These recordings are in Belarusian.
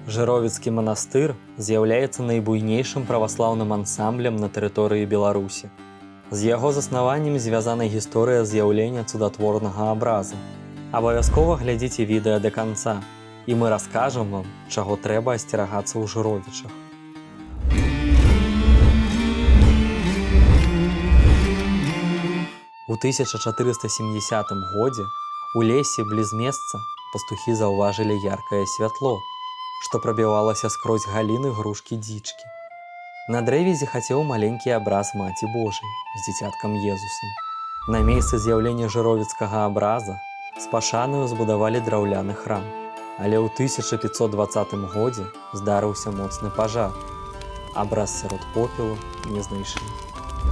Жыровіцкі манастыр з'яўляецца найбуйнейшым праваслаўным ансамблем на тэрыторыі Беларусі. З яго заснаваннем звязана гісторыя з'яўлення цудатворнага абраза. Абавязкова глядзіце відэа да канца, і мы раскажам вам, чаго трэба асцерагацца ў Жыровічах. У 1470 годзе у лесе бліз месца пастухі заўважылі яркае святло, што прабівалася скрозь галіны грушкі дзічкі. На дрэве зіхацеў маленькі абраз Маці Божай з дзіцяткам Езусам. На месцы з'яўлення жыровіцкага абраза з пашанаю збудавалі драўляны храм, але ў 1520 годзе здарыўся моцны пажар. Абраз сярод попелу не знайшлі.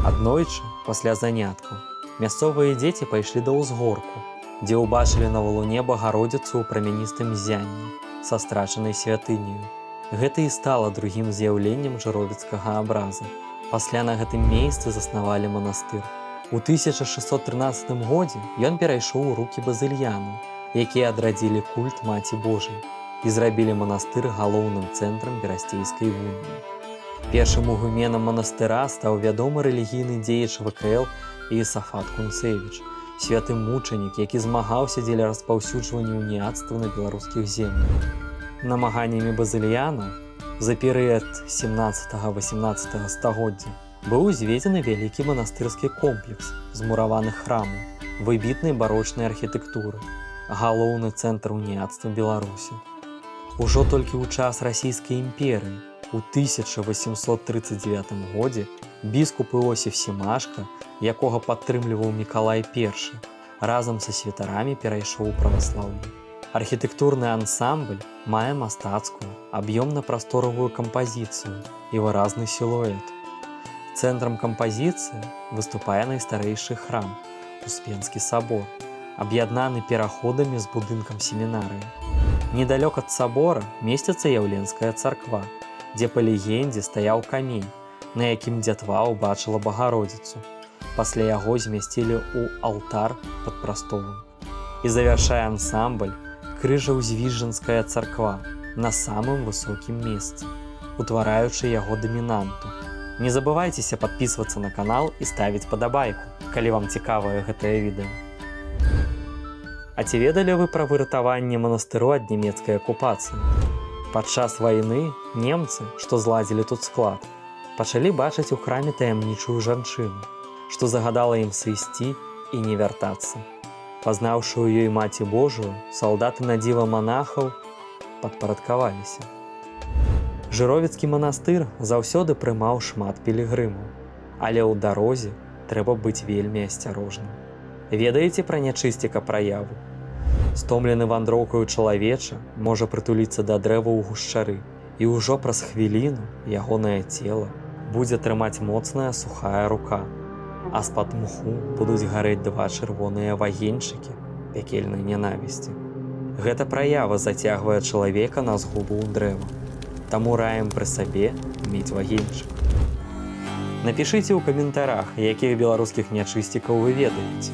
Аднойчы, пасля заняткаў, мясцовыя дзеці пайшлі да ўзгорку, дзе ўбачылі на валуне Багародзіцу ў прамяністым ззянні са страчанай святыняю. Гэта і стала другім з'яўленнем жыровіцкага абраза. Пасля на гэтым месцы заснавалі манастыр. У 1613 годзе ён перайшоў у рукі базыльянаў, якія адрадзілі культ Маці Божай і зрабілі манастыр галоўным цэнтрам берасцейскай вунні. Першым игуменам манастыра стаў вядомы рэлігійны дзеяч ВКЛ Іосафат Кунцевіч, святы мучанік, які змагаўся дзеля распаўсюджвання уніяцтва на беларускіх землях. Намаганнямі базыльянаў за перыяд 17-18 стагоддзя быў узведзены вялікі манастырскі комплекс з мураваных храмаў, выбітнай барочнай архітэктуры, галоўны цэнтр уніяцтва Беларусі. Ужо толькі ў час расійскай імперыі у 1839 годзе біскуп Іосіф Семашка, якога падтрымліваў Мікалай I, разам са святарамі перайшоў у праваслаўе. Архітэктурны ансамбль мае мастацкую, аб'ёмна-прасторавую кампазіцыю і выразны сілуэт. Цэнтрам кампазіцыі выступае найстарэйшы храм – Успенскі сабор, аб'яднаны пераходамі з будынкам семінарыі. Недалёк ад сабора месціцца Яўленская царква, дзе па легендзе стаяў камень, на якім дзятва ўбачыла Багародзіцу. Пасля яго змясцілі ў алтар пад прастолам. І завяршае ансамбль Крыжаўзвіжжанская царква на самым высокім месцы, утвараючы яго дамінанту. Не забывайцеся падпісвацца на канал і ставіць падабайку, калі вам цікавае гэтае відэо. А ці ведалі вы пра выратаванне манастыру ад нямецкай акупацыі? Падчас вайны немцы, што зладзілі тут склад, пачалі бачыць у храме таямнічую жанчыну, што загадала ім сысці і не вяртацца. Пазнаўшы ў ёй Маці Божую, салдаты на дзіва манахаў падпарадкаваліся. Жыровіцкі манастыр заўсёды прымаў шмат пілігрымаў, але ў дарозе трэба быць вельмі асцярожным. Ведаеце пра нячысціка праяву? Стомлены вандроўкаю чалавеча можа прытуліцца да дрэва ў гушчары, і ўжо праз хвіліну ягонае цела будзе трымаць моцная сухая рука, а з-пад муху будуць гарэць два чырвоныя вагеньчыкі пякельнай нянавісці. Гэта праява зацягвае чалавека на згубу ў дрэва. Таму раім пры сабе мець вагеньчык. Напішыце ў каментарах, якіх беларускіх нячысцікаў вы ведаеце.